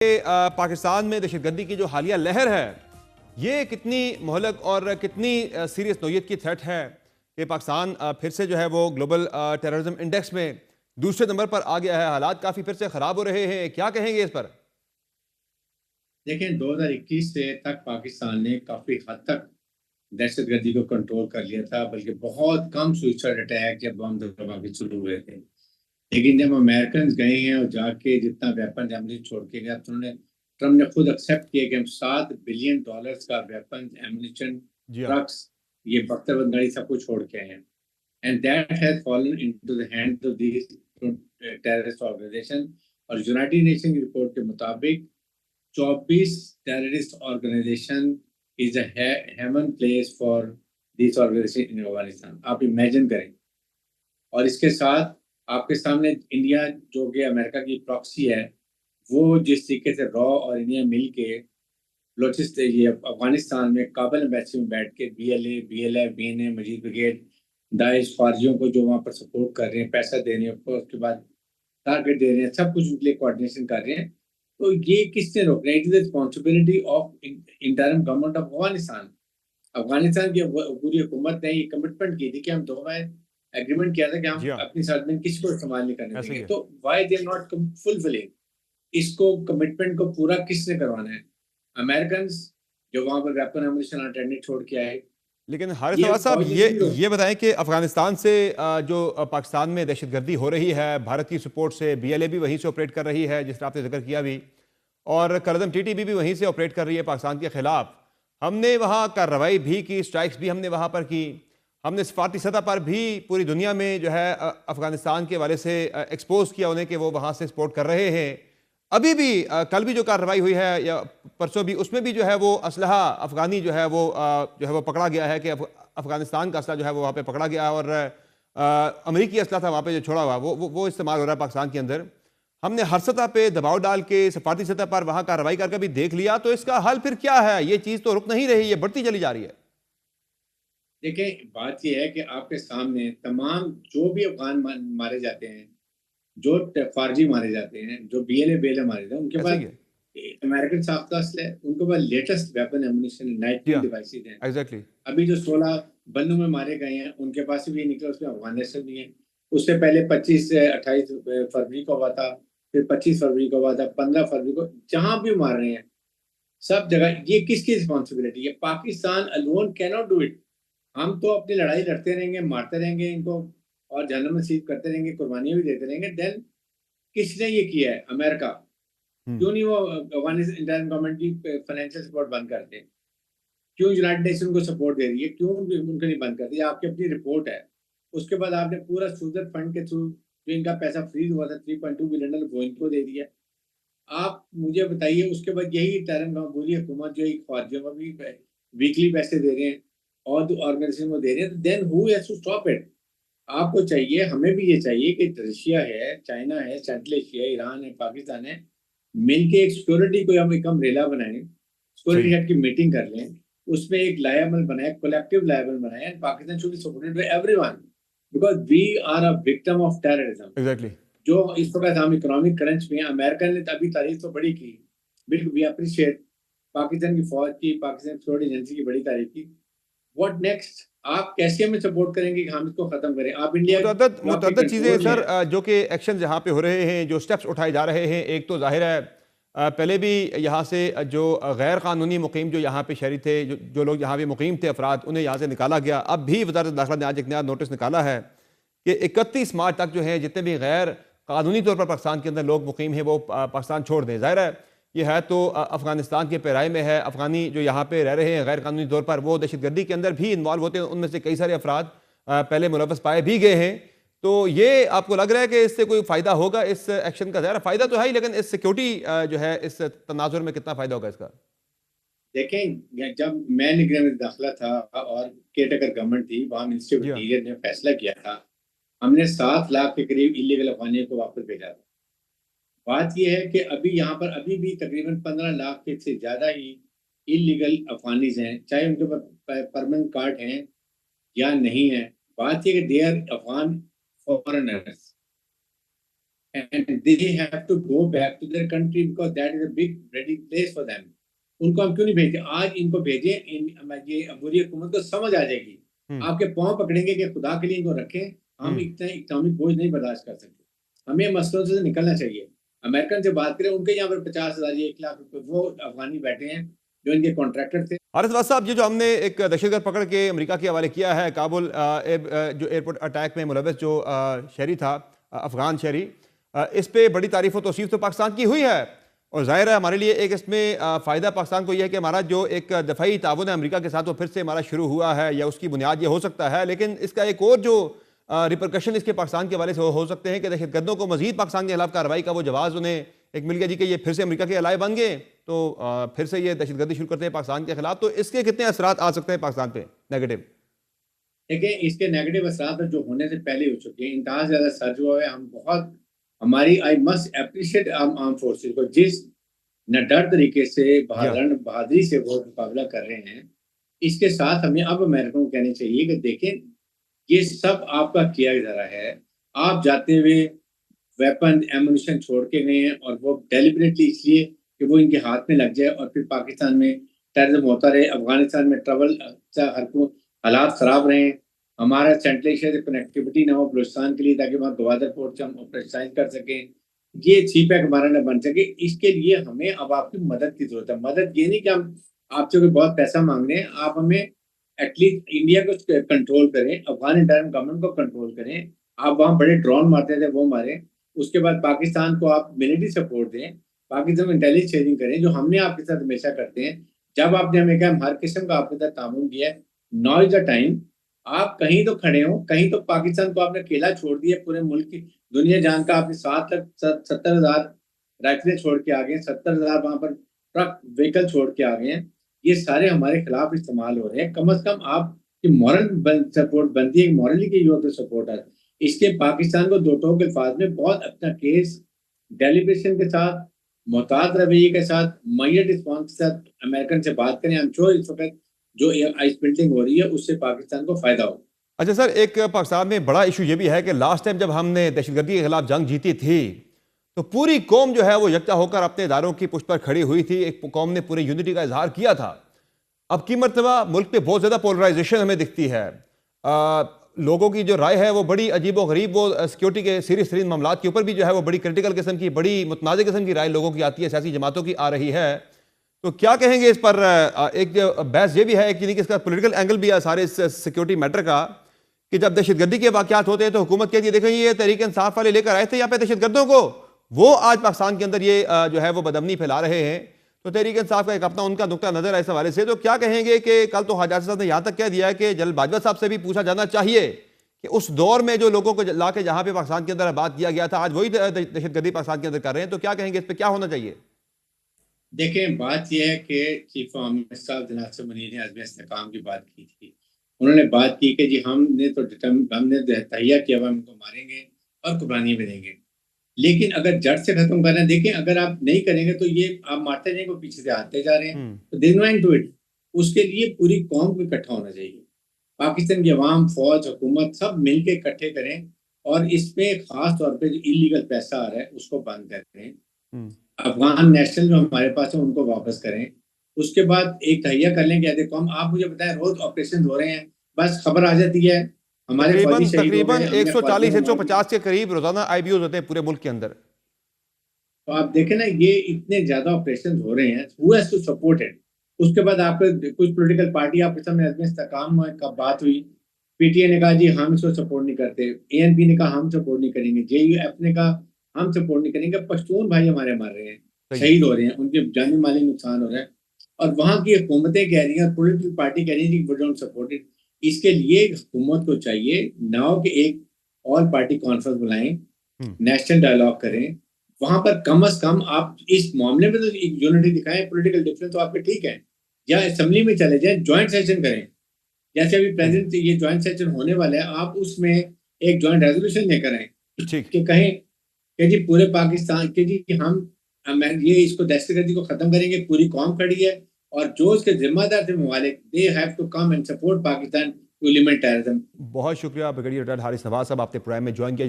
पाकिस्तान में दहशतगर्दी की जो हालिया लहर है, ये कितनी मोहलक और कितनी सीरियस नौयत की थ्रेट है कि पाकिस्तान फिर से जो है वो ग्लोबल टेररिज्म इंडेक्स में दूसरे नंबर पर आ गया है। हालात काफ़ी फिर से ख़राब हो रहे हैं, क्या कहेंगे इस पर? देखें 2021 से तक पाकिस्तान ने काफी हद तक दहशतगर्दी को कंट्रोल कर लिया था, बल्कि बहुत कम सुइसाइड अटैक या बम धमाके शुरू हुए थे। लेकिन जब अमेरिकन गए हैं और जाके जितना वेपन एमनी छोड़ के गया, तो उन्होंने ट्रम्प ने खुद एक्सेप्ट किया कि हम $7 बिलियन का वेपन, एम्यूनिशन, जी हाँ। ट्रक्स, ये बख्तर गाड़ी सब कुछ छोड़ के आए हैं। And that has fallen into the hands of these terrorist organisation. और यूनाइटेड नेशन की रिपोर्ट के मुताबिक 24 terrorist organisation is a haven place for this organisation in Afghanistan. आप इमेजिन करें। और इसके साथ आपके सामने इंडिया, जो कि अमेरिका की प्रॉक्सी है, वो जिस तरीके से रॉ और इंडिया मिल के बलोचिस्तान, ये अफगानिस्तान में काबल एम्बेसी में बैठ के बीएलए, बीएलएफ, बीएनए, मजीद ब्रिगेड, दाइश फार्जियों को जो वहाँ पर सपोर्ट कर रहे हैं, पैसा दे रहे हैं, उसके बाद टारगेट दे रहे हैं, सब कुछ उनके लिए कोऑर्डिनेशन कर रहे हैं। तो ये किसने रोकना है? It is responsibility of interim government of Afghanistan. Afghanistan की पूरी हुकूमत ने ये कमिटमेंट की थी कि हम दो में एग्रीमेंट किया था कि जी हम हाँ, अपनी साथ में किसी को इस्तेमाल नहीं करने ऐसे ही देंगे। है। तो why they are not fulfilling इसको, कमिटमेंट को पूरा किसने करवाना है? अमेरिकन, जो वहां पर वेपन एमुनिशन अटेंडेंट छोड़ के आए। लेकिन हारिस ये नवाज साहब, फौज ने ये नहीं रोक। ये बताएं कि अफगानिस्तान से जो पाकिस्तान में दहशतगर्दी हो रही है, भारत की सपोर्ट से बीएलए भी वहीं से ऑपरेट कर रही है, जिस तरह आपने जिक्र किया भी, और करदम टीटीबी भी वहीं से ऑपरेट कर रही है पाकिस्तान के खिलाफ। हमने वहाँ कार्रवाई भी की, स्ट्राइक्स भी हमने वहाँ पर की। हमने सफारती सतह पर भी पूरी दुनिया में जो है अफगानिस्तान के वाले से एक्सपोज किया उन्हें कि वो वहाँ से सपोर्ट कर रहे हैं। अभी भी कल भी जो कार्रवाई हुई है या परसों भी, उसमें भी जो है वो असलहा अफगानी जो है वो पकड़ा गया है कि अफगानिस्तान का असला जो है वो वहाँ पे पकड़ा गया, और अमरीकी असला था वहाँ पे जो छोड़ा हुआ, वो इस्तेमाल हो रहा है पाकिस्तान के अंदर। हमने हर सतह पे दबाव डाल के सफारती सतह पर वहाँ कार्रवाई करके भी देख लिया, तो इसका हल फिर क्या है? ये चीज़ तो रुक नहीं रही, ये बढ़ती चली जा रही है। देखिए, बात यह है कि आपके सामने तमाम जो भी अफगान मारे जाते हैं, जो फार्जी मारे जाते हैं, जो बीएलए बेले मारे जाते हैं, उनके ऐसा ही पास है। अमेरिकन साख्ता असले है, उनके पास लेटेस्ट वेपन एमुनिशन, नाइट जी किल हाँ, डिवाइसेज हैं। एग्जैक्टली। अभी जो 16 बन्नू में मारे गए हैं, उनके पास भी ये निकला, उसमें अफगानिस्तान भी है। उससे पहले 25 से 28 फरवरी को हुआ था, फिर 25 फरवरी को हुआ था, 15 फरवरी को, जहां भी मार रहे हैं सब जगह। ये किसकी रिस्पॉन्सिबिलिटी है? Pakistan alone can not do it. हम तो अपनी लड़ाई लड़ते रहेंगे, मारते रहेंगे इनको, और जहन्नम नसीब करते रहेंगे, कुर्बानियां भी देते रहेंगे। देन किसने ये किया है? अमेरिका। हम्म। क्यों नहीं वो अफगानिस्तान इंटरिम गवर्नमेंट की फाइनेंशियल सपोर्ट बंद करते? क्यों यूनाइटेड नेशन को सपोर्ट दे रही है? क्यों उनको नहीं बंद करती? आपकी अपनी रिपोर्ट है। उसके बाद आपने पूरा सूरत फंड के थ्रू जो इनका पैसा फ्रीज हुआ था, 3.2 बिलियन, वो इनको दे दिया। आप मुझे बताइए, उसके बाद यही टैरन पूरी हुकूमत जो फौजियों को भी वीकली पैसे दे रहे हैं और ऑर्गेनाइजेशन को दे रहे हैं, then who has to stop it? आपको चाहिए, हमें भी ये चाहिए कि रशिया है, चाइना है, सेंट्रल एशिया, ईरान है, पाकिस्तान है, मिलके एक सिक्योरिटी को हम एक अम्ब्रेला बनाएं, सिक्योरिटी सही। हेड की मीटिंग कर लें, उसमें एक लायबल बनाए, कोलेक्टिव लायबल बनाए, and Pakistan should be supported by everyone, because we are a victim of terrorism. Exactly. जो इस वक्त हम इकोनॉमिक क्रंच में हैं, अमेरिका ने अभी तारीफ तो बड़ी की, बिल्कुल वी अप्रिशिएट, पाकिस्तान की फौज की, पाकिस्तान सिक्योरिटी एजेंसी की बड़ी तारीफ की। What next? आप कैसे हमें सपोर्ट करेंगे कि हम इसको खत्म करें? आप इंडिया मुतअद्दद जो आपके मुतअद्दद चीज़ें कंट्रोल में सर, है। जो कि एक्शन यहाँ पे हो रहे हैं, जो स्टेप्स उठाए जा रहे हैं, एक तो जाहिर है पहले भी यहाँ से जो गैर कानूनी मुकीम जो यहाँ पे शहरी थे, जो लोग यहाँ पे मुकीम थे अफराद, उन्हें यहाँ से निकाला गया। अब भी वजारत दाखिला ने आज एक नया नोटिस निकाला है कि 31 मार्च तक जो है जितने भी गैर कानूनी तौर पर पाकिस्तान के अंदर लोग मुकीम हैं वो पाकिस्तान छोड़ दें। ज़ाहिर है ये है तो अफगानिस्तान के पैराए में है। अफगानी जो यहाँ पे रह रहे हैं गैर कानूनी तौर पर, वो दहशतगर्दी के अंदर भी इन्वॉल्व होते हैं। उनमें से कई सारे अफराद पहले मुलव्वस पाए भी गए हैं। तो ये आपको लग रहा है कि इससे कोई फ़ायदा होगा इस एक्शन का? ज़ाहिर फ़ायदा तो है ही, लेकिन इस सिक्योरिटी जो है इस तनाजुर में कितना फ़ायदा होगा इसका? देखें, जब मैं निगरान में दाखिला था और केयरटेकर गवर्नमेंट थी, वहाँ मिनिस्ट्री ऑफ जी हाँ। इंटीरियर ने फैसला किया था, हमने 7 लाख के करीब इलीगल अफगानियों को वापस भेजा था। बात यह है कि अभी यहाँ पर अभी भी तकरीबन 15 लाख के से ज़्यादा ही इलीगल अफगानीज हैं, चाहे उनके पास परमानेंट कार्ड हैं या नहीं है। बात यह कि they are Afghan foreigners. and they have to go back to their country because that is a big breeding place for them. उनको हम क्यों नहीं भेजे? आज इनको भेजे, ये अबूरी हुकूमत को समझ आ जाएगी, आपके पाँव पकड़ेंगे कि खुदा के लिए इनको रखें, हम इतना इकोनॉमिक बोझ नहीं बर्दाश्त कर सकते, हमें मसलों से निकलना चाहिए। अमेरिकन से बात करें, उनके यहाँ पर 50,000 1 लाख रुपए वो अफगानी बैठे हैं जो इनके कॉन्ट्रैक्टर थे। आरिफ नवाज साहब, ये जो हमने एक दहशतगर्द पकड़ के अमेरिका के हवाले किया है, काबुल जो एयरपोर्ट अटैक में मुलव्वस जो शहरी था, अफगान शहरी, इस पे बड़ी तारीफ और तौसीफ तो पाकिस्तान की हुई है, और जाहिर है हमारे लिए एक इसमें फ़ायदा पाकिस्तान को यह है कि हमारा जो एक दफ़ाई ताउन है अमेरिका के साथ वो फिर से हमारा शुरू हुआ है, या उसकी बुनियाद ये हो सकता है। लेकिन इसका एक और जो रिपरकशन इसके पाकिस्तान के हवाले से हो सकते हैं कि दहशतगर्दों को मजीद पाकिस्तान के खिलाफ कार्रवाई का वो जवाब उन्हें एक मिल गया जी कि ये फिर से अमेरिका के अलाय बन गए, तो फिर से ये दहशतगर्दी शुरू करते हैं पाकिस्तान के खिलाफ। तो इसके कितने असरात आ सकते हैं पाकिस्तान पे नेगेटिव? देखिए, इसके नेगेटिव असरात जो होने से पहले हो चुके हैं, इंतहा ज़्यादा सर्ज हुआ है। हम बहुत, हमारी I must appreciate arm forces को, जिस निडर तरीके से बहादुरी से वो मुकाबला कर रहे हैं। इसके साथ हमें अब अमेरिका को कहना चाहिए कि देखें, ये सब आपका किया जा रहा है। आप जाते हुए वेपन एमुनिशन छोड़ के गए हैं, और वो डेलिबरेटली इसलिए कि वो इनके हाथ में लग जाए और फिर पाकिस्तान में टेररिज्म होता रहे, अफगानिस्तान में ट्रबल हालात ख़राब रहे, हमारा सेंट्रल एशिया से कनेक्टिविटी ना हो बलूचिस्तान के लिए, ताकि वहाँ गवादर पोर्ट से हम ऑपरेशनाइज कर सकें, ये सीपैक हमारा न बन सके। इसके लिए हमें अब आपकी मदद की ज़रूरत है। मदद ये नहीं कि हम आपसे कोई बहुत पैसा मांग रहे हैं, आप हमें एटलीस्ट इंडिया को कंट्रोल करें, अफगान इंटरिम गवर्नमेंट को कंट्रोल करें। आप वहाँ बड़े ड्रोन मारते थे, वो मारें। उसके बाद पाकिस्तान को आप मिलिट्री सपोर्ट दें, पाकिस्तान में इंटेलिजेंस शेयरिंग करें, जो हमने आपके साथ हमेशा करते हैं। जब आपने हमें कहा, हम हर किस्म का आपके साथ ताउन किया है, नाउ इज द टाइम। आप कहीं तो खड़े हो, कहीं तो पाकिस्तान को आपने अकेला छोड़ दिया, पूरे मुल्क की दुनिया जान का आपने 70,000 राइफलें छोड़ के आ गए, 70,000 वहाँ पर ट्रक व्हीकल छोड़ के आ गए हैं। ये सारे हमारे खिलाफ इस्तेमाल हो रहे हैं। कम से कम आपकी मॉरल सपोर्ट बनती है, मॉरली की यूर सपोर्ट है। इसके पाकिस्तान को दो टोक अल्फाज में बहुत अपना केस डेलिब्रेशन के साथ, मोहतात रवैये के साथ, मैयर रिस्पॉन्स के साथ अमेरिकन से बात करें। हम श्योर इस वक्त जो आइस बिल्डिंग हो रही है उससे पाकिस्तान को फायदा हो। अच्छा सर, एक पाकिस्तान में बड़ा इशू ये भी है कि लास्ट टाइम जब हमने दहशतगर्दी के खिलाफ जंग जीती थी, तो पूरी कौम जो है वो यकजा होकर अपने इदारों की पुष्ट पर खड़ी हुई थी, एक कौम ने पूरी यूनिटी का इजहार किया था। अब की मरतबा मुल्क पे बहुत ज़्यादा पोलराइजेशन हमें दिखती है। लोगों की जो राय है वो बड़ी अजीब व गरीब, वो सिक्योरिटी के सीरियस तरीन मामला के ऊपर भी जो है वो बड़ी क्रिटिकल किस्म की, बड़ी मुतनाज़ किस्म की राय लोगों की आती है, सियासी जमातों की आ रही है। तो क्या कहेंगे इस पर? एक बहस ये भी है कि इसका पॉलिटिकल एंगल भी है सारे इस सिक्योरिटी मैटर का, कि जब दहशतगर्दी के वाक़यात होते हैं तो हुकूमत कहती है देखें ये तहरीक इंसाफ वाले लेकर आए थे यहाँ पे दहशतगर्दों को, वो आज पाकिस्तान के अंदर ये जो है वो बदअमनी फैला रहे हैं। तो तहरीक इंसाफ का एक अपना उनका नुक्ता नज़र है इस हवाले से। तो क्या कहेंगे कि कल तो हजाज साहब ने यहाँ तक कह दिया है कि जनरल बाजवा साहब से भी पूछा जाना चाहिए कि उस दौर में जो लोगों को ला के जहाँ पे पाकिस्तान के अंदर आबाद किया गया था, आज वही दहशतगर्दी पाकिस्तान के अंदर कर रहे हैं। तो क्या कहेंगे इस पर, क्या होना चाहिए? देखें, बात यह है कि चीफ आर्मी साहब जनाब से मनीर ने अज़्म इस्तेकाम की बात की थी। उन्होंने बात की कि जी हमने तहिया किया हुआ, हमको मारेंगे और कुर्बानी भी देंगे, लेकिन अगर जड़ से खत्म करना है, देखें अगर आप नहीं करेंगे तो ये आप मारते जाएंगे, पीछे से आते जा रहे हैं, तो there no end to it. उसके लिए पूरी कौम को इकट्ठा होना चाहिए। पाकिस्तान की अवाम, फौज, हुकूमत सब मिल के इकट्ठे करें, और इसमें खास तौर पे जो इलीगल पैसा आ रहा है उसको बंद करें। अफगान नेशनल जो हमारे पास है उनको वापस करें। उसके बाद एक तहिया कर लें कि देखो हम, आप मुझे बताएं, रोज ऑपरेशन हो रहे हैं, बस खबर आ जाती है हमारे तकरीबन 140-150 के करीब रोजाना IBOs होते हैं पूरे मुल्क के अंदर। तो आप देखें ना, ये इतने ज्यादा ऑपरेशन हो रहे हैं, who has to support it? उसके बाद आपके कुछ पॉलिटिकल पार्टी आपके सामने अज़्म इस्तेकाम का बात हुई, PTI ने कहा जी हम इसको सपोर्ट नहीं करते, ANP ने कहा हम सपोर्ट नहीं करेंगे, JUF ने कहा हम सपोर्ट नहीं करेंगे। पश्तून भाई हमारे मर रहे हैं, शहीद हो रहे हैं, उनके जानी माली नुकसान हो रहा है, और वहाँ की हुकूमतें कह रही हैं, पॉलिटिकल पार्टी कह रही है वी डोंट सपोर्ट इट। इसके लिए हुकूमत को चाहिए नाउ कि एक ऑल पार्टी कॉन्फ्रेंस बुलाएं, नेशनल डायलॉग करें, वहां पर कम से कम आप इस मामले में तो एक यूनिटी दिखाएं। पॉलिटिकल डिफरेंस तो आपके ठीक है, या असेंबली में चले जाएं, ज्वाइंट सेशन करें, जैसे अभी प्रेजेंट ये ज्वाइंट सेशन होने वाला है, आप उसमें एक ज्वाइंट रेजोल्यूशन लेकर आए कि कहें कि जी पूरे पाकिस्तान के जी हम ये इसको दहशतगर्दी को खत्म करेंगे, पूरी कौम खड़ी है, और जो इसके जिम्मेदार थे ममालिक, they have to come and support Pakistan to eliminate terrorism. बहुत शुक्रिया ब्रिगेडियर जनरल हारिस नवाज साहब, आपने प्रोग्राम में ज्वाइन किया।